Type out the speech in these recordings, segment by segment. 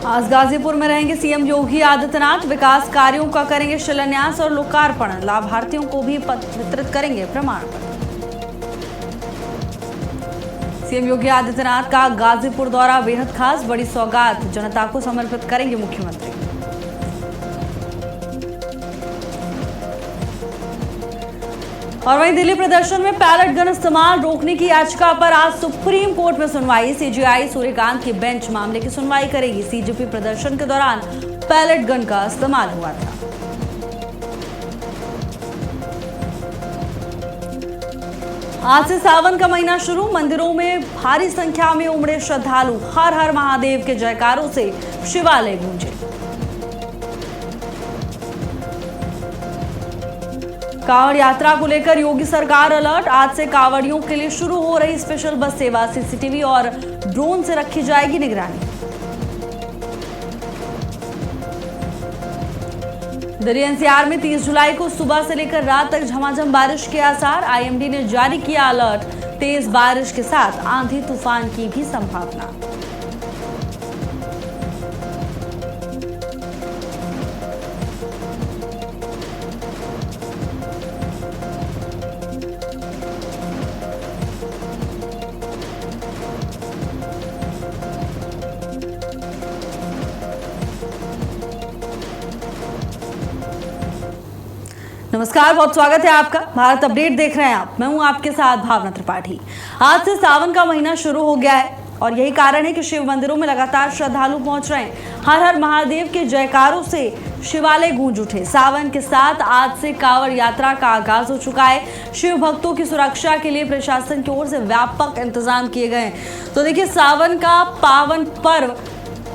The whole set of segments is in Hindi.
आज गाजीपुर में रहेंगे सीएम योगी आदित्यनाथ। विकास कार्यों का करेंगे शिलान्यास और लोकार्पण। लाभार्थियों को भी वितरित करेंगे प्रमाण पत्र। सीएम योगी आदित्यनाथ का गाजीपुर दौरा बेहद खास। बड़ी सौगात जनता को समर्पित करेंगे मुख्यमंत्री। और वहीं दिल्ली प्रदर्शन में पैलेट गन इस्तेमाल रोकने की याचिका पर आज सुप्रीम कोर्ट में सुनवाई। सीजेआई सूर्यकांत की बेंच मामले की सुनवाई करेगी। सीजेपी प्रदर्शन के दौरान पैलेट गन का इस्तेमाल हुआ था। आज से सावन का महीना शुरू। मंदिरों में भारी संख्या में उमड़े श्रद्धालु। हर हर महादेव के जयकारों से शिवालय गूंजे। कांवड़ यात्रा को लेकर योगी सरकार अलर्ट। आज से कांवड़ियों के लिए शुरू हो रही स्पेशल बस सेवा। सीसीटीवी और ड्रोन से रखी जाएगी निगरानी। दिल्ली एनसीआर में 30 जुलाई को सुबह से लेकर रात तक झमाझम बारिश के आसार। आईएमडी ने जारी किया अलर्ट। तेज बारिश के साथ आंधी तूफान की भी संभावना। नमस्कार, बहुत स्वागत है आपका। भारत अपडेट देख रहे हैं आप। मैं हूं आपके साथ भावना त्रिपाठी। आज से सावन का महीना शुरू हो गया है और यही कारण है कि शिव मंदिरों में लगातार श्रद्धालु पहुंच रहे हैं। हर हर महादेव के जयकारों से शिवालय गूंज उठे। सावन के साथ आज से कांवड़ यात्रा का आगाज हो चुका है। शिव भक्तों की सुरक्षा के लिए प्रशासन की ओर से व्यापक इंतजाम किए गए हैं। तो देखिए, सावन का पावन पर्व,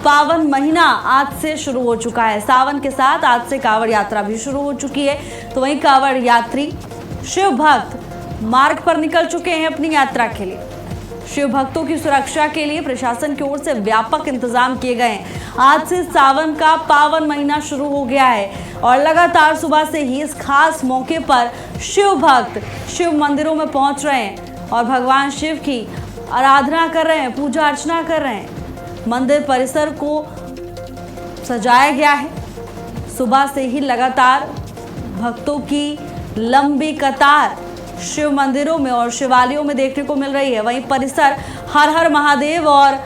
पावन महीना आज से शुरू हो चुका है। सावन के साथ आज से कांवड़ यात्रा भी शुरू हो चुकी है। तो वहीं कांवड़ यात्री शिव भक्त मार्ग पर निकल चुके हैं अपनी यात्रा के लिए। शिव भक्तों की सुरक्षा के लिए प्रशासन की ओर से व्यापक इंतजाम किए गए हैं। आज से सावन का पावन महीना शुरू हो गया है और लगातार सुबह से ही इस खास मौके पर शिव भक्त शिव मंदिरों में पहुंच रहे हैं और भगवान शिव की आराधना कर रहे हैं, पूजा अर्चना कर रहे हैं। मंदिर परिसर को सजाया गया है। सुबह से ही लगातार भक्तों की लंबी कतार शिव मंदिरों में और शिवालयों में देखने को मिल रही है। वहीं परिसर हर हर महादेव और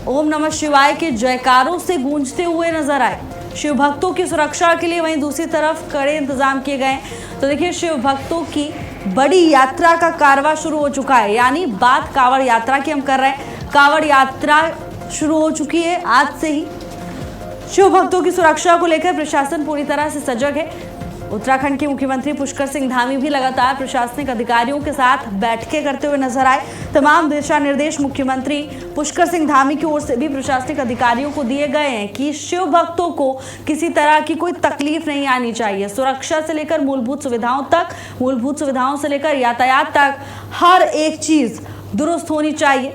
ओम नमः शिवाय के जयकारों से गूंजते हुए नजर आए। शिव भक्तों की सुरक्षा के लिए वहीं दूसरी तरफ कड़े इंतजाम किए गए। तो देखिए, शिव भक्तों की बड़ी यात्रा का कारवां शुरू हो चुका है। यानी बात कांवड़ यात्रा की हम कर रहे हैं। कांवड़ यात्रा शुरू हो चुकी है आज से ही। शिव भक्तों की सुरक्षा को लेकर प्रशासन पूरी तरह से सजग है। उत्तराखंड के मुख्यमंत्री पुष्कर सिंह धामी भी लगातार प्रशासनिक अधिकारियों के साथ बैठकें करते हुए नजर आए। तमाम दिशा निर्देश मुख्यमंत्री पुष्कर सिंह धामी की ओर से भी प्रशासनिक अधिकारियों को दिए गए हैं कि शिव भक्तों को किसी तरह की कोई तकलीफ नहीं आनी चाहिए। सुरक्षा से लेकर मूलभूत सुविधाओं से लेकर यातायात तक हर एक चीज दुरुस्त होनी चाहिए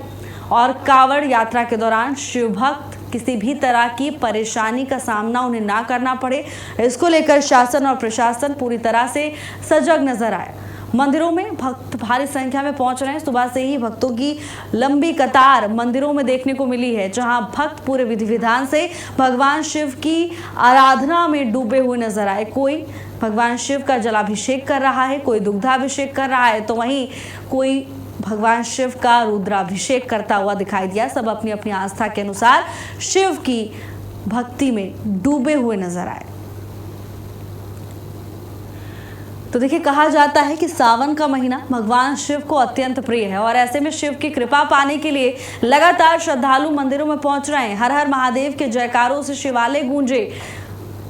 और कांवड़ यात्रा के दौरान शिव भक्त किसी भी तरह की परेशानी का सामना उन्हें ना करना पड़े, इसको लेकर शासन और प्रशासन पूरी तरह से सजग नजर आए। मंदिरों में भक्त भारी संख्या में पहुंच रहे हैं। सुबह से ही भक्तों की लंबी कतार मंदिरों में देखने को मिली है, जहां भक्त पूरे विधि विधान से भगवान शिव की आराधना में डूबे हुए नजर आए। कोई भगवान शिव का जलाभिषेक कर रहा है, कोई दुग्धाभिषेक कर रहा है, तो वहीं कोई भगवान शिव का रुद्राभिषेक करता हुआ दिखाई दिया। सब अपनी अपनी आस्था के अनुसार शिव की भक्ति में डूबे हुए नजर आए। तो देखिए, कहा जाता है कि सावन का महीना भगवान शिव को अत्यंत प्रिय है और ऐसे में शिव की कृपा पाने के लिए लगातार श्रद्धालु मंदिरों में पहुंच रहे हैं। हर हर महादेव के जयकारों से शिवालय गूंजे।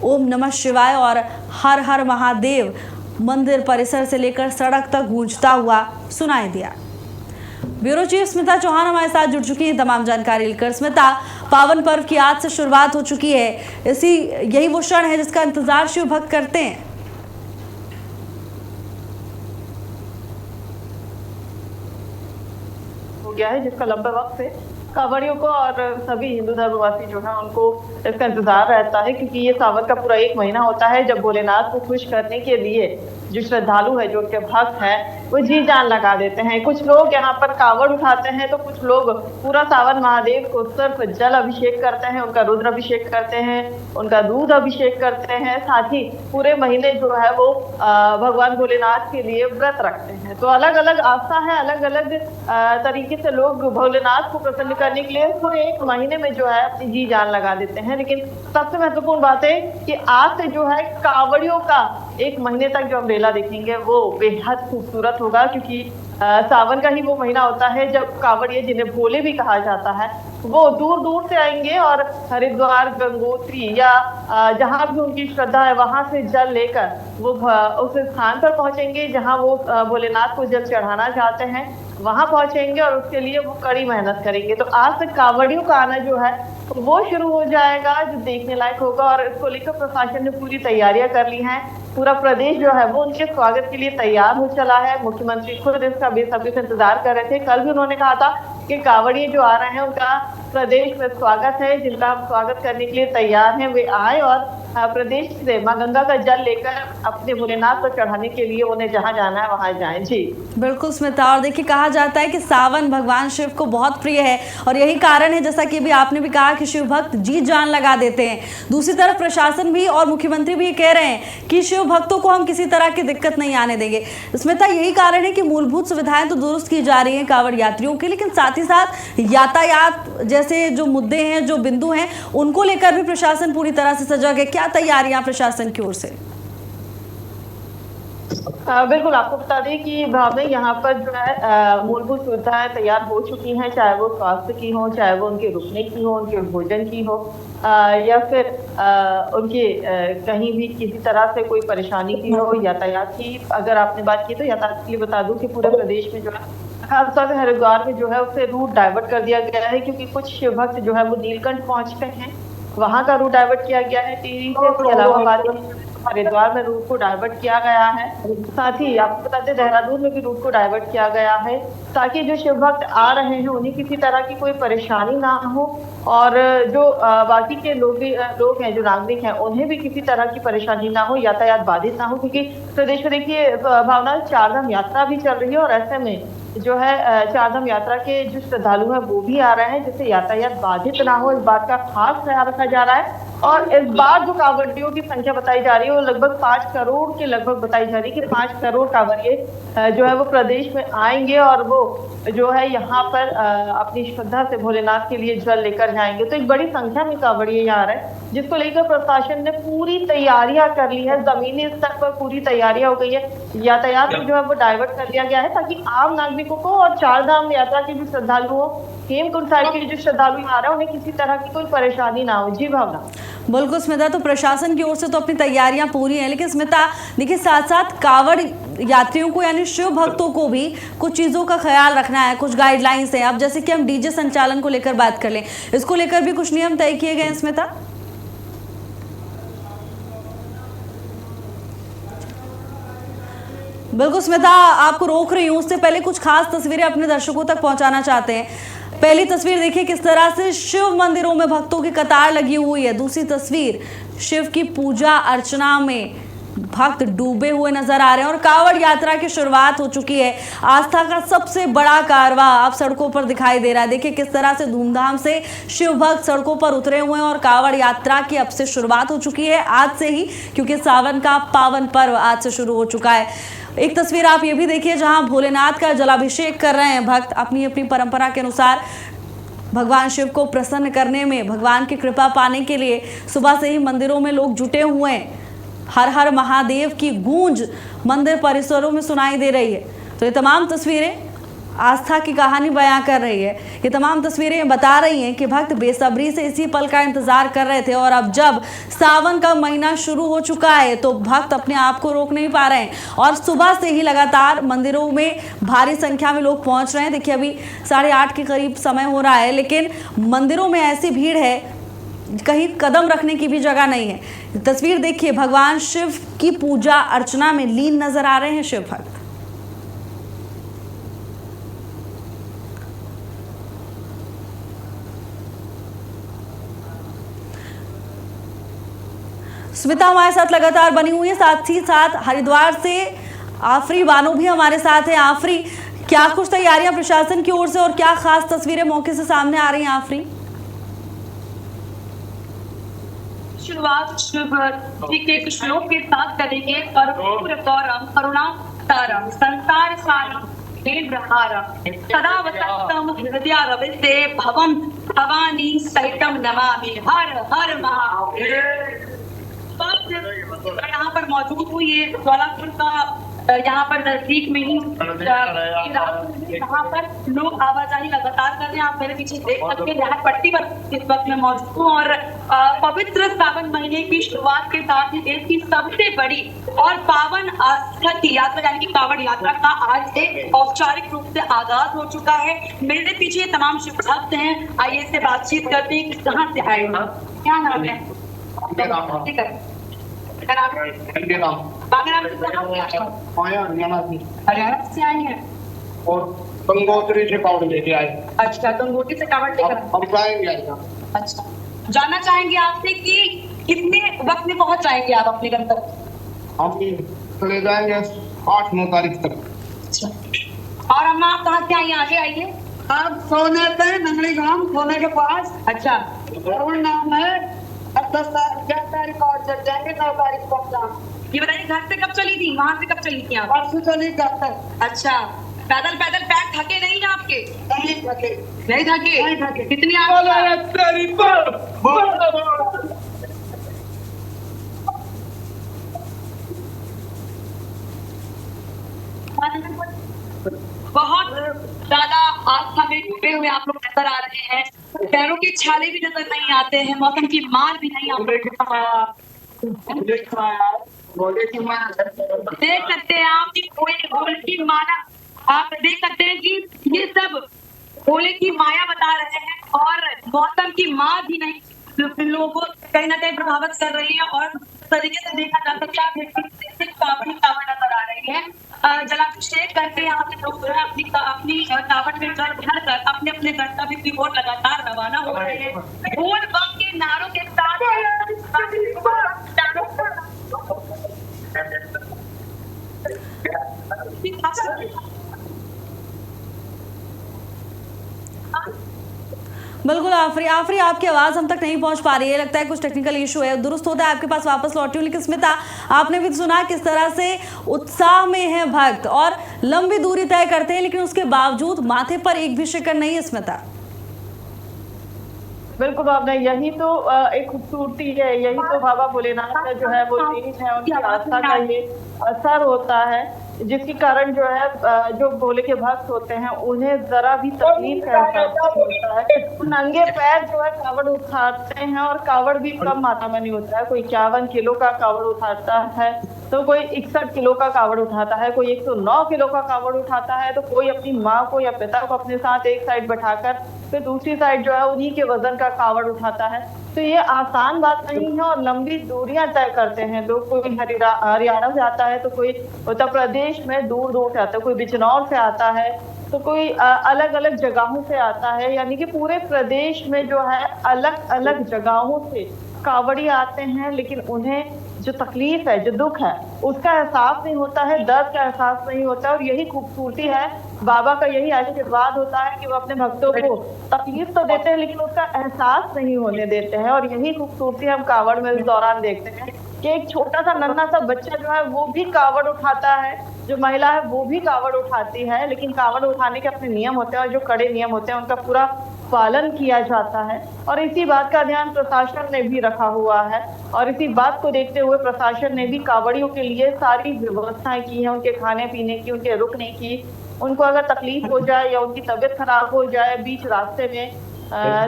ओम नमः शिवाय और हर हर महादेव मंदिर परिसर से लेकर सड़क तक गूंजता हुआ सुनाई दिया। ब्यूरो चीफ स्मिता चौहान हमारे साथ जुड़ चुकी हैं तमाम जानकारी लेकर। स्मिता, पावन पर्व की आज से शुरुआत हो चुकी है। यही वो क्षण है जिसका इंतजार शिव भक्त करते हैं। हो गया है, जिसका लंबा वक्त से कांवड़ियों को और सभी हिंदू धर्मवासी जो है उनको इसका इंतजार रहता है, क्योंकि ये सावन का पूरा एक महीना होता है जब भोलेनाथ को खुश करने के लिए जो श्रद्धालु है, जो उनके भक्त है, वो जी जान लगा देते हैं। कुछ लोग यहाँ पर कावड़ उठाते हैं तो कुछ लोग पूरा सावन महादेव को सिर्फ जल अभिषेक करते हैं, उनका रुद्र अभिषेक करते हैं, उनका दूध अभिषेक करते हैं। साथ ही पूरे महीने जो है वो भगवान भोलेनाथ के लिए व्रत रखते हैं। तो अलग अलग आस्था है, अलग अलग तरीके से लोग भोलेनाथ को प्रसन्न करने के लिए पूरे एक महीने में जो है अपनी जी जान लगा देते हैं। लेकिन सबसे महत्वपूर्ण बात है कि आज से जो है कावड़ियों का एक महीने तक जो हम मेला देखेंगे वो बेहद खूबसूरत होगा, क्योंकि सावन का ही वो महीना होता है जब कावड़िए, जिन्हें भोले भी कहा जाता है, वो दूर दूर से आएंगे और हरिद्वार, गंगोत्री या जहां भी उनकी श्रद्धा है वहां से जल लेकर वो उस स्थान पर पहुंचेंगे जहां वो भोलेनाथ को जल चढ़ाना चाहते हैं, वहां पहुंचेंगे और उसके लिए वो कड़ी मेहनत करेंगे। तो आज से कावड़ियों का आना जो है वो शुरू हो जाएगा, जो देखने लायक होगा। और इसको लेकर प्रशासन ने पूरी तैयारियां कर ली हैं। पूरा प्रदेश जो है वो उनके स्वागत के लिए तैयार हो चला है। मुख्यमंत्री खुद इसका बेसब्री से इंतजार कर रहे थे। कल भी उन्होंने कहा था कि कावड़िए जो आ रहे हैं उनका प्रदेश में स्वागत है, जिनका हम स्वागत करने के लिए तैयार हैं, वे आए और प्रदेश से मां गंगा का जल लेकर अपने भोलेनाथ को चढ़ाने के लिए उन्हें जहां जाना है वहां जाएं। जी बिल्कुल स्मिता, और देखिए कहा जाता है कि सावन भगवान शिव को बहुत प्रिय है और यही कारण है, जैसा कि अभी आपने भी कहा, कि शिव भक्त जी जान लगा देते हैं। दूसरी तरफ प्रशासन भी और मुख्यमंत्री भी कह रहे हैं कि शिव भक्तों को हम किसी तरह की दिक्कत नहीं आने देंगे। स्मिता, यही कारण है कि मूलभूत सुविधाएं तो दुरुस्त की जा रही हैं कांवड़ यात्रियों की, लेकिन साथ ही साथ यातायात जैसे जो मुद्दे हैं, जो बिंदु हैं, उनको लेकर भी प्रशासन पूरी तरह से सजग है। क्या तैयारियां प्रशासन की ओर से? बिल्कुल, आपको बता दें कि भावना यहाँ पर जो है मूलभूत सुविधाएं तैयार हो चुकी हैं, चाहे वो स्वास्थ्य की हो, चाहे वो उनके रुकने की हो, उनके भोजन की हो, या फिर उनके कहीं भी किसी तरह से कोई परेशानी की हो। यातायात की अगर आपने बात की तो यातायात के लिए बता दूं कि पूरे प्रदेश में जो है खासतौर से हरिद्वार में जो है उससे रूट डाइवर्ट कर दिया गया है, क्योंकि कुछ शिव भक्त जो है वो नीलकंठ पहुंच गए हैं, वहां का रूट डाइवर्ट किया गया है। टिहरी से इसके अलावा हरिद्वार में रूट को डाइवर्ट किया गया है। साथ ही आपको बताते देहरादून में भी रूट को डाइवर्ट किया गया है, ताकि जो शिव भक्त आ रहे हैं उन्हें किसी तरह की कोई परेशानी ना हो और जो बाकी के लोग हैं, जो नागरिक हैं, उन्हें भी किसी तरह की परेशानी ना हो, यातायात बाधित ना हो। क्योंकि प्रदेश में देखिए भावना चारधाम यात्रा भी चल रही है और ऐसे में जो है चारधाम यात्रा के जो श्रद्धालु हैं वो भी आ रहे हैं, जिससे यातायात बाधित ना हो, इस बात का खास ख्याल रखा जा रहा है। और इस बार जो कांवड़ियों की संख्या बताई जा रही है वो लगभग 5 करोड़ के लगभग बताई जा रही है कि 5 करोड़ कांवड़िए जो है वो प्रदेश में आएंगे और वो जो है यहाँ पर अपनी श्रद्धा से भोलेनाथ के लिए जल लेकर जाएंगे। तो एक बड़ी संख्या में कांवड़िए यहाँ आ रहे हैं, जिसको लेकर प्रशासन ने पूरी तैयारियां कर ली है। जमीनी स्तर पर पूरी तैयारियां हो गई है। यातायात जो है वो डाइवर्ट कर दिया गया है, ताकि आम नागरिकों को और चारधाम यात्रा के जो श्रद्धालु हो, हेमकुंड साहिब के जो श्रद्धालु आ रहे हैं, उन्हें किसी तरह की कोई परेशानी ना हो। जी भावना। बिल्कुल स्मिता, तो प्रशासन की ओर से तो अपनी तैयारियां पूरी हैं, लेकिन स्मिता देखिए साथ साथ कांवड़ यात्रियों को यानी शिव भक्तों को भी कुछ चीज़ों का ख्याल रखना है, कुछ गाइडलाइंस हैं। अब जैसे कि हम डीजे संचालन को लेकर बात कर लें, इसको लेकर भी कुछ नियम तय किए गए हैं स्मिता? बिल्कुल स्मिता, आपको रोक रही हूँ, उससे पहले कुछ खास तस्वीरें अपने दर्शकों तक पहुंचाना चाहते हैं। पहली तस्वीर देखिए किस तरह से शिव मंदिरों में भक्तों की कतार लगी हुई है। दूसरी तस्वीर शिव की पूजा अर्चना में भक्त डूबे हुए नजर आ रहे हैं और कांवड़ यात्रा की शुरुआत हो चुकी है। आस्था का सबसे बड़ा कारवां अब सड़कों पर दिखाई दे रहा है। देखिए किस तरह से धूमधाम से शिव भक्त सड़कों पर उतरे हुए हैं और कांवड़ यात्रा की अब से शुरुआत हो चुकी है, आज से ही, क्योंकि सावन का पावन पर्व आज से शुरू हो चुका है। एक तस्वीर आप ये भी देखिए जहां भोलेनाथ का जलाभिषेक कर रहे हैं भक्त अपनी अपनी परंपरा के अनुसार। भगवान शिव को प्रसन्न करने में, भगवान की कृपा पाने के लिए सुबह से ही मंदिरों में लोग जुटे हुए हैं। हर हर महादेव की गूंज मंदिर परिसरों में सुनाई दे रही है। तो ये तमाम तस्वीरें आस्था की कहानी बयां कर रही है। ये तमाम तस्वीरें बता रही हैं कि भक्त बेसब्री से इसी पल का इंतजार कर रहे थे और अब जब सावन का महीना शुरू हो चुका है तो भक्त अपने आप को रोक नहीं पा रहे हैं और सुबह से ही लगातार मंदिरों में भारी संख्या में लोग पहुंच रहे हैं। देखिए अभी 8:30 के करीब समय हो रहा है, लेकिन मंदिरों में ऐसी भीड़ है कहीं कदम रखने की भी जगह नहीं है। तस्वीर देखिए, भगवान शिव की पूजा अर्चना में लीन नजर आ रहे हैं शिव भक्त। स्मिता हमारे साथ लगातार बनी हुई है, साथ ही साथ हरिद्वार से आफरी बानो भी हमारे साथ है। आफरी, क्या कुछ तैयारियां प्रशासन की ओर से और क्या खास तस्वीरें मौके से सामने आ रही हैं आफरी? शुरुआत शुभ के एक श्लोक के साथ करेंगे। कर्पूर गौरम करुणावतारम संसार सारम देवहारम सदा वसंतम हृदयारविंदे भवम भवानी सहितम नमामि। हर हर महादेव। यहाँ पर मौजूद हूँ, ये ज्वालापुर का यहाँ पर नजदीक में ही यहाँ पर लोग आवाजाही लगातार कर रहे हैं। आप मेरे पीछे देख सकते हैं, यहाँ पट्टी पर इस वक्त मैं मौजूद हूँ और पवित्र सावन महीने की शुरुआत के साथ ही देश की सबसे बड़ी और पावन आस्था की यात्रा यानी कि कांवड़ यात्रा का आज से औपचारिक रूप से आगाज हो चुका है। मेरे पीछे तमाम शिव भक्त हैं, आइए इससे बातचीत करते हैं कि कहाँ से आए, क्या नाम है? ठीक है, हरियाणा से आई है और गंगोत्री से कावड़ लेके आए। अच्छा, गंगोत्री से कावड़ लेकर हम जाएंगे। अच्छा, जानना चाहेंगे आपसे कि कितने वक्त में पहुंच जाएंगे आप अपने गंतव्य? हम चले जाएंगे 8-9 तारीख तक। अच्छा, और हम आप कहाँ से आइए? आगे आइए। आप सोने पे नंगली गांव सोने के पास। अच्छा, और नाम है 10 तारीख और चल जाएंगे 9 तारीख पहुंचा। ये बताइए घर से कब चली थी, वहाँ से कब चली थी आप? परसों चली जाते। अच्छा, पैदल पैदल पैर थके नहीं ना आपके? नहीं थके। नहीं थके? नहीं थके। कितनी आप बहुत ज्यादा आस्था में डूबे हुए आप लोग नजर आ रहे हैं। पैरों के छाले भी नजर नहीं आते हैं, मौसम की मार भी नहीं आती। देख सकते हैं आप कि भोले की माला, आप देख सकते हैं कि ये सब भोले की माया बता रहे हैं और मौसम की मार भी नहीं लोगों को कहीं ना कहीं प्रभावित कर रही है। और तरीके से देखा जा सकता है कावड़ नजर आ रही है। जलाभिषेक करके यहाँ पे लोग जो है अपनी कावड़ में जल भरकर अपने अपने गंतव्य की ओर लगातार रवाना हो रहे हैं। बोल बम के नारों के साथ बिल्कुल आफरी, आपकी आवाज हम तक नहीं पहुंच पा रही है, लगता है कुछ टेक्निकल इशू है। दुरुस्त होता है आपके पास वापस लौटी हूँ। लेकिन स्मिता, आपने भी सुना किस तरह से उत्साह में है भक्त और लंबी दूरी तय करते हैं, लेकिन उसके बावजूद माथे पर एक भी शिकन नहीं है। स्मिता, बिल्कुल आपने, यही तो एक खूबसूरती है, यही तो बाबा भोलेनाथ का जो है वो तेज है, उनकी आस्था का ये असर होता है, जिसके कारण जो है जो भोले के भक्त होते हैं उन्हें जरा भी तकलीफ का एहसास नहीं होता है। नंगे पैर जो है कावड़ उठाते हैं और कावड़ भी कम मात्रा में नहीं होता है। कोई 51 किलो का कावड़ उठाता है तो कोई 61 किलो का कावड़ उठाता है, कोई 109 किलो का कावड़ उठाता है, तो कोई अपनी माँ को या पिता को अपने साथ एक साइड बैठाकर फिर दूसरी साइड जो है उन्हीं के वजन का कावड़ उठाता है। तो ये आसान बात नहीं है और लंबी दूरियां तय करते हैं लोग। कोई हरियाणा से आता है, तो कोई उत्तर प्रदेश में दूर दूर से आता है, कोई बिजनौर से आता है, तो कोई अलग अलग जगहों से आता है। यानी कि पूरे प्रदेश में जो है अलग अलग जगहों से कावड़ी आते हैं, लेकिन उन्हें जो तकलीफ है, जो दुख है, उसका एहसास नहीं होता है, दर्द का एहसास नहीं होता है। और यही खूबसूरती है, बाबा का यही आशीर्वाद होता है कि वो अपने भक्तों को तकलीफ तो देते हैं लेकिन उसका एहसास नहीं होने देते हैं। और यही खूबसूरती हम कावड़ में इस दौरान देखते हैं कि एक छोटा सा नन्हा सा बच्चा जो है वो भी कावड़ उठाता है, जो महिला है वो भी कावड़ उठाती है, लेकिन कावड़ उठाने के अपने नियम होते हैं और जो कड़े नियम होते हैं उनका पूरा पालन किया जाता है। और इसी बात का ध्यान प्रशासन ने भी रखा हुआ है और इसी बात को देखते हुए प्रशासन ने भी कावड़ियों के लिए सारी व्यवस्थाएं की हैं, उनके खाने पीने की, उनके रुकने की। उनको अगर तकलीफ हो जाए या उनकी तबीयत खराब हो जाए बीच रास्ते में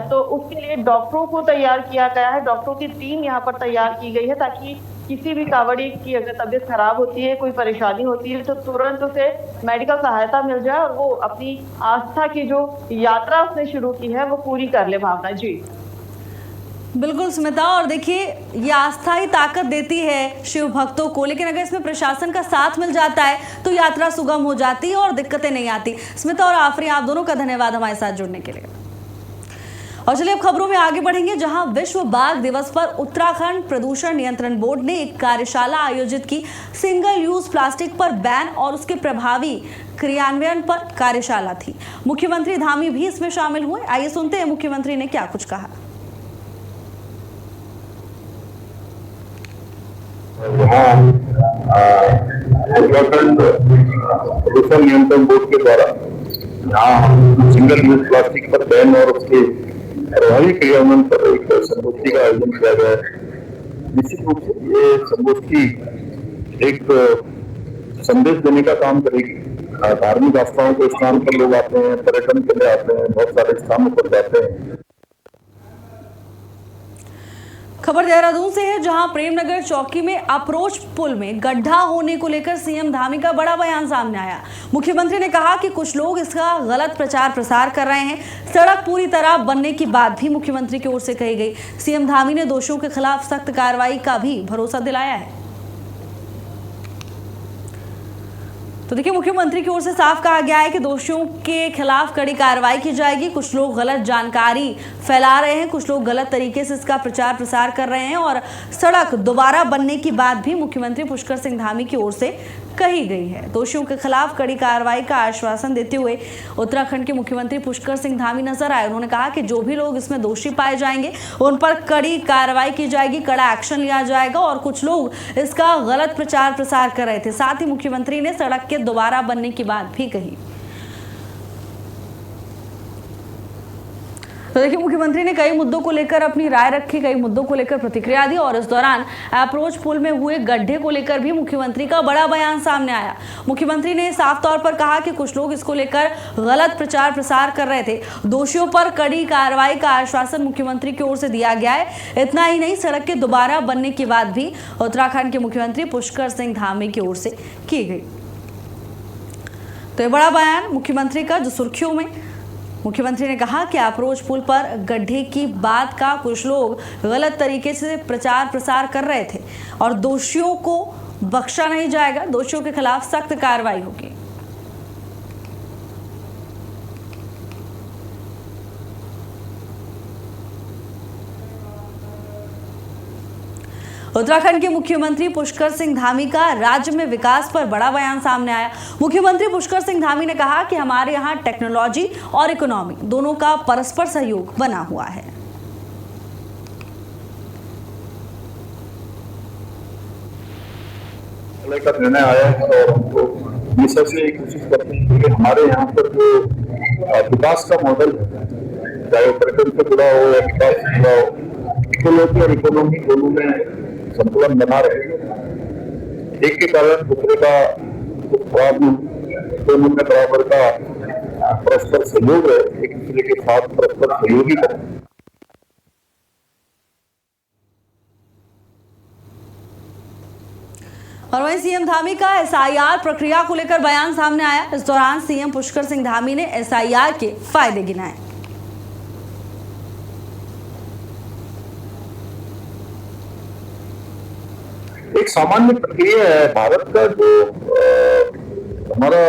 तो उसके लिए डॉक्टरों को तैयार किया गया है। डॉक्टरों की टीम यहाँ पर तैयार की गई है ताकि किसी भी कावड़ी की अगर तबीयत खराब होती है, कोई परेशानी होती है, तो तुरंत उसे मेडिकल सहायता मिल जाए और वो अपनी आस्था की जो यात्रा उसने शुरू की है वो पूरी कर ले। भावना जी। बिल्कुल स्मिता, और देखिए ये आस्था ही ताकत देती है शिव भक्तों को, लेकिन अगर इसमें प्रशासन का साथ मिल जाता है तो यात्रा सुगम हो जाती है और दिक्कतें नहीं आती। स्मिता और आफरी, आप दोनों का धन्यवाद हमारे साथ जुड़ने के लिए। और चलिए अब खबरों में आगे बढ़ेंगे, जहां विश्व बाघ दिवस पर उत्तराखंड प्रदूषण नियंत्रण बोर्ड ने एक कार्यशाला आयोजित की। सिंगल यूज प्लास्टिक पर बैन और उसके प्रभावी क्रियान्वयन पर कार्यशाला थी। मुख्यमंत्री धामी भी इसमें शामिल हुए। आइए सुनते हैं मुख्यमंत्री ने क्या कुछ कहा। उत्तराखंड प्रदूषण नियंत्रण बोर्ड के द्वारा यहाँ सिंगल यूज प्लास्टिक पर बैन और उसके प्रभावी क्रियान्वयन पर एक संगोष्ठी का आयोजन किया गया है। निश्चित रूप से ये संगोष्ठी एक संदेश देने का काम करेगी। धार्मिक आस्थाओं के स्थान पर लोग आते हैं, पर्यटन के लिए आते हैं, बहुत सारे स्थानों पर जाते हैं। खबर देहरादून से है, जहां प्रेमनगर चौकी में अप्रोच पुल में गड्ढा होने को लेकर सीएम धामी का बड़ा बयान सामने आया। मुख्यमंत्री ने कहा कि कुछ लोग इसका गलत प्रचार प्रसार कर रहे हैं। सड़क पूरी तरह बनने की बात भी मुख्यमंत्री की ओर से कही गई। सीएम धामी ने दोषियों के खिलाफ सख्त कार्रवाई का भी भरोसा दिलाया है। तो देखिए, मुख्यमंत्री की ओर से साफ कहा गया है कि दोषियों के खिलाफ कड़ी कार्रवाई की जाएगी। कुछ लोग गलत जानकारी फैला रहे हैं, कुछ लोग गलत तरीके से इसका प्रचार प्रसार कर रहे हैं और सड़क दोबारा बनने की बात भी मुख्यमंत्री पुष्कर सिंह धामी की ओर से कही गई है। दोषियों के खिलाफ कड़ी कार्रवाई का आश्वासन देते हुए उत्तराखंड के मुख्यमंत्री पुष्कर सिंह धामी नजर आए। उन्होंने कहा कि जो भी लोग इसमें दोषी पाए जाएंगे उन पर कड़ी कार्रवाई की जाएगी, कड़ा एक्शन लिया जाएगा। और कुछ लोग इसका गलत प्रचार प्रसार कर रहे थे। साथ ही मुख्यमंत्री ने सड़क के दोबारा बनने की बात भी कही। तो देखिए, मुख्यमंत्री ने कई मुद्दों को लेकर अपनी राय रखी, कई मुद्दों को लेकर प्रतिक्रिया दी और इस दौरान अप्रोच पुल में हुए गड्ढे को लेकर भी मुख्यमंत्री का बड़ा बयान सामने आया। मुख्यमंत्री ने साफ तौर पर कहा कि कुछ लोग इसको लेकर गलत प्रचार प्रसार कर रहे थे। दोषियों पर कड़ी कार्रवाई का आश्वासन मुख्यमंत्री की ओर से दिया गया है। इतना ही नहीं, सड़क के दोबारा बनने की बात भी उत्तराखंड के मुख्यमंत्री पुष्कर सिंह धामी की ओर से की गई। तो ये बड़ा बयान मुख्यमंत्री का, जो सुर्खियों में मुख्यमंत्री ने कहा कि अप्रोच पुल पर गड्ढे की बात का कुछ लोग गलत तरीके से प्रचार प्रसार कर रहे थे और दोषियों को बख्शा नहीं जाएगा। दोषियों के खिलाफ सख्त कार्रवाई होगी। उत्तराखंड के मुख्यमंत्री पुष्कर सिंह धामी का राज्य में विकास पर बड़ा बयान सामने आया। मुख्यमंत्री पुष्कर सिंह धामी ने कहा कि हमारे यहाँ टेक्नोलॉजी और इकोनॉमी दोनों का परस्पर सहयोग बना हुआ है। का निर्णय आया है और हमको हमेशा से कोशिश करते हैं कि हमारे यहाँ पर जो विकास का मॉडल है, चाहे वो पर्यटन से जुड़ा हो या विकास से जुड़ा हो, इकोलॉजी और इकोनॉमी दोनों में संतुलन बना रहे। एक के कारण दूसरे का दोनों में बराबर का परस्पर सहयोग है, एक दूसरे के साथ परस्पर सहयोगी है। और वहीं सीएम धामी का एसआईआर प्रक्रिया को लेकर बयान सामने आया। इस दौरान सीएम पुष्कर सिंह धामी ने एसआईआर के फायदे गिनाए। एक सामान्य प्रक्रिया है। भारत का जो हमारा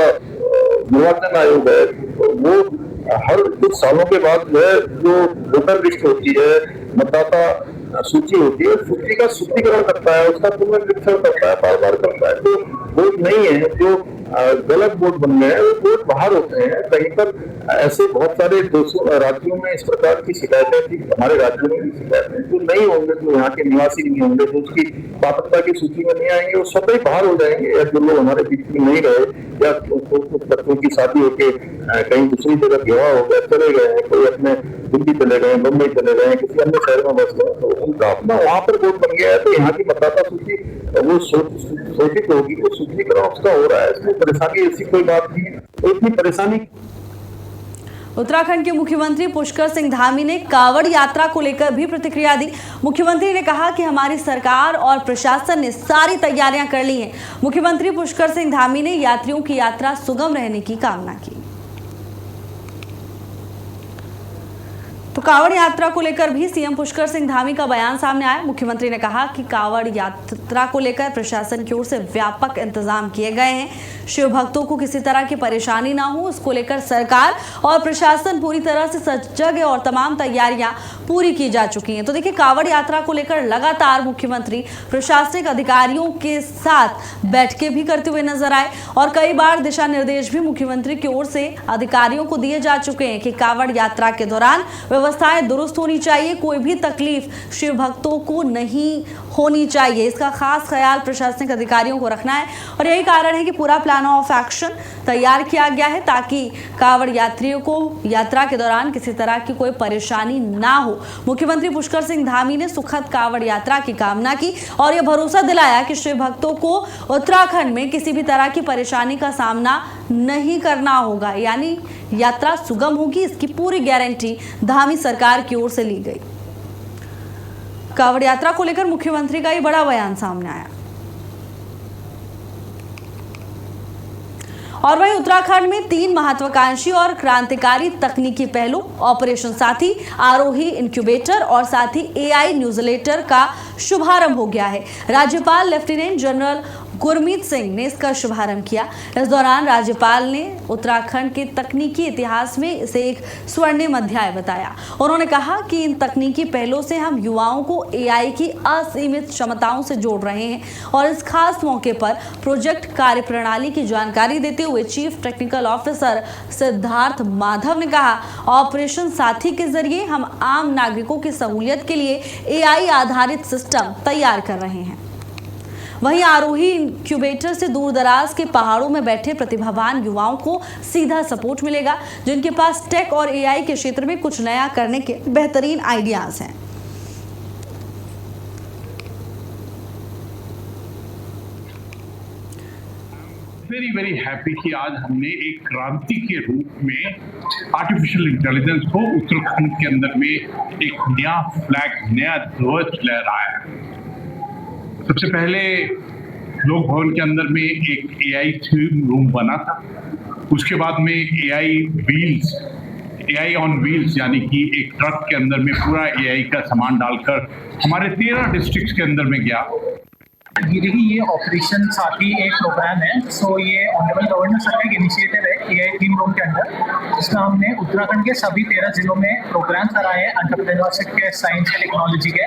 निर्वाचन आयोग है, वो हर कुछ सालों के बाद जो है, जो वोटर लिस्ट होती है, मतदाता सूची होती है, सूची का शुद्धिकरण करता है, उसका पुनर्निरीक्षण करता है, बार बार करता है। तो वोट नहीं है जो गलत वोट बन गए हैं, वो वोट बाहर होते हैं। कहीं पर ऐसे बहुत सारे राज्यों में इस प्रकार की शिकायतें थी, हमारे राज्यों में भी शिकायतें जो नहीं होंगे, जो यहाँ के निवासी नहीं होंगे, जो उसकी पात्रता की सूची में नहीं आएंगे, वो स्वतः ही बाहर हो जाएंगे। या जो लोग हमारे बीच में नहीं रहे या कुछ बच्चों की शादी होके कहीं दूसरी जगह विवाह हो गया, चले गए हैं, कोई अपने दिल्ली चले गए, मुंबई चले गए, किसी अन्य शहर में बस गए, तो उनका अपना वहां पर वोट बन गया है। तो यहाँ की मतदाता सूची वो शोधित होगी, वो शुद्धिकरण उसका हो रहा है। इसमें परेशानी ऐसी कोई बात नहीं है, तो इतनी परेशानी। उत्तराखंड के मुख्यमंत्री पुष्कर सिंह धामी ने कांवड़ यात्रा को लेकर भी प्रतिक्रिया दी। मुख्यमंत्री ने कहा कि हमारी सरकार और प्रशासन ने सारी तैयारियां कर ली हैं। मुख्यमंत्री पुष्कर सिंह धामी ने यात्रियों की यात्रा सुगम रहने की कामना की। तो कांवड़ यात्रा को लेकर भी सीएम पुष्कर सिंह धामी का बयान सामने आया। मुख्यमंत्री ने कहा कि कांवड़ यात्रा को लेकर प्रशासन की ओर से व्यापक इंतजाम किए गए हैं। शिव भक्तों को किसी तरह की परेशानी ना हो, इसको लेकर सरकार और प्रशासन पूरी तरह से सजग है और तमाम तैयारियां पूरी की जा चुकी हैं। तो देखिए, कांवड़ यात्रा को लेकर लगातार मुख्यमंत्री प्रशासनिक अधिकारियों के साथ बैठकें भी करते हुए नजर आए और कई बार दिशा निर्देश भी मुख्यमंत्री की ओर से अधिकारियों को दिए जा चुके हैं कि कांवड़ यात्रा के दौरान व्यवस्थाएं दुरुस्त होनी चाहिए, कोई भी तकलीफ शिव भक्तों को नहीं होनी चाहिए। इसका खास ख्याल प्रशासनिक अधिकारियों को रखना है और यही कारण है कि पूरा प्लान ऑफ एक्शन तैयार किया गया है ताकि कांवड़ यात्रियों को यात्रा के दौरान किसी तरह की कोई परेशानी ना हो। मुख्यमंत्री पुष्कर सिंह धामी ने सुखद कांवड़ यात्रा की कामना की और यह भरोसा दिलाया कि शिव भक्तों को उत्तराखंड में किसी भी तरह की परेशानी का सामना नहीं करना होगा, यानी यात्रा सुगम होगी, इसकी पूरी गारंटी धामी सरकार की ओर से ली गई। कांवड़ यात्रा को लेकर मुख्यमंत्री का ये बड़ा बयान सामने आया। और वहीं उत्तराखंड में 3 महत्वाकांक्षी और क्रांतिकारी तकनीकी पहलू ऑपरेशन साथी, आरोही इंक्यूबेटर और साथी AI न्यूज़लेटर का शुभारंभ हो गया है। राज्यपाल लेफ्टिनेंट जनरल गुरमीत सिंह ने इसका शुभारंभ किया। इस दौरान राज्यपाल ने उत्तराखंड के तकनीकी इतिहास में इसे एक स्वर्णिम अध्याय बताया। उन्होंने कहा कि इन तकनीकी पहलों से हम युवाओं को AI की असीमित क्षमताओं से जोड़ रहे हैं और इस खास मौके पर प्रोजेक्ट कार्यप्रणाली की जानकारी देते हुए chief technical officer Siddharth Madhav ने कहा, ऑपरेशन साथी के जरिए हम आम नागरिकों की सहूलियत के लिए AI आधारित सिस्टम तैयार कर रहे हैं। वहीं आरोही इंक्यूबेटर से दूर दराज के पहाड़ों में बैठे प्रतिभावान युवाओं को सीधा सपोर्ट मिलेगा, जिनके पास टेक और AI के क्षेत्र में कुछ नया करने के बेहतरीन आइडियाज हैं। वेरी हैप्पी कि आज हमने एक क्रांति के रूप में आर्टिफिशियल इंटेलिजेंस को उत्तराखंड के अंदर में एक नया फ्लैग, नया ध्वज लहराया। सबसे पहले लोक भवन के अंदर में एक AI थीम रूम बना था। उसके बाद में AI ऑन व्हील्स, यानी कि एक ट्रक के अंदर में पूरा AI का सामान डालकर हमारे 13 डिस्ट्रिक्ट्स के अंदर में गया। ये ऑपरेशन साथी एक प्रोग्राम है। सो ये ऑनरेबल गवर्नर सर का एक इनिशिएटिव है AI थीम रूम के अंदर, जिसमें हमने उत्तराखंड के सभी 13 जिलों में प्रोग्राम कराए हैं एंटरप्रेन्योरशिप के, साइंस के, टेक्नोलॉजी के।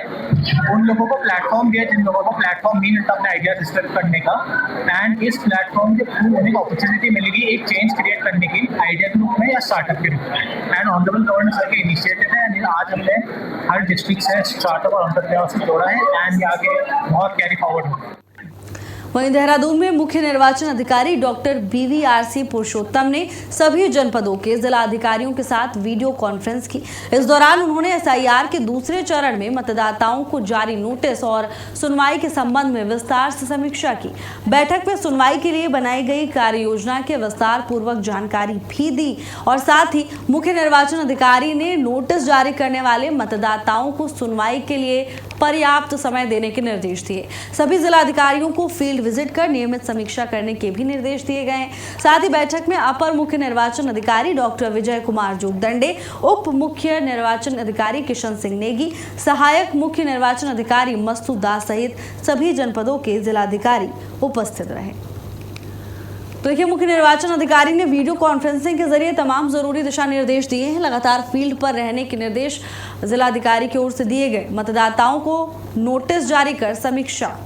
उन लोगों को प्लेटफॉर्म दिया जिन लोगों को प्लेटफॉर्म नहीं मिलता अपने आइडिया डिस्कस करने का, एंड इस प्लेटफॉर्म के थ्रू उन्हें अपॉर्चुनिटी मिलेगी एक चेंज क्रिएट करने की, आइडिया के रूप में या स्टार्टअप के रूप में। एंड ऑनरेबल गवर्नर सर के इनिशिएटिव है। आज हमने हर डिस्ट्रिक्ट से स्टार्टअप और एंटरप्रेन्योर से जोड़ा है एंड आगे बहुत कैरी फॉरवर्ड होगा। वहीं देहरादून में मुख्य निर्वाचन अधिकारी डॉक्टर BVRC पुरुषोत्तम ने सभी जनपदों के जिला अधिकारियों के साथ वीडियो कॉन्फ्रेंस की। इस दौरान उन्होंने SIR के दूसरे चरण में मतदाताओं को जारी नोटिस और सुनवाई के संबंध में विस्तार से समीक्षा की। बैठक में सुनवाई के लिए बनाई गई कार्य योजना के विस्तार पूर्वक जानकारी भी दी और साथ ही मुख्य निर्वाचन अधिकारी ने नोटिस जारी करने वाले मतदाताओं को सुनवाई के लिए पर्याप्त समय देने के निर्देश दिए। सभी जिला अधिकारियों को फील्ड विजिट कर नियमित समीक्षा करने के भी निर्देश दिए गए हैं। साथ ही बैठक में अपर मुख्य निर्वाचन अधिकारी डॉक्टर विजय कुमार जोगदंडे, उप मुख्य निर्वाचन अधिकारी किशन सिंह नेगी, सहायक मुख्य निर्वाचन अधिकारी मस्तू दास सहित सभी जनपदों के जिलाधिकारी उपस्थित रहे। तो देखिए, मुख्य निर्वाचन अधिकारी ने वीडियो कॉन्फ्रेंसिंग के जरिए तमाम जरूरी दिशा निर्देश दिए हैं। लगातार फील्ड पर रहने के निर्देश जिलाधिकारी की ओर से दिए गए। मतदाताओं को नोटिस जारी कर समीक्षा।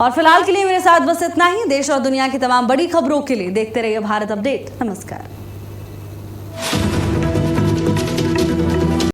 और फिलहाल के लिए मेरे साथ बस इतना ही। देश और दुनिया की तमाम बड़ी खबरों के लिए देखते रहिए भारत अपडेट। नमस्कार।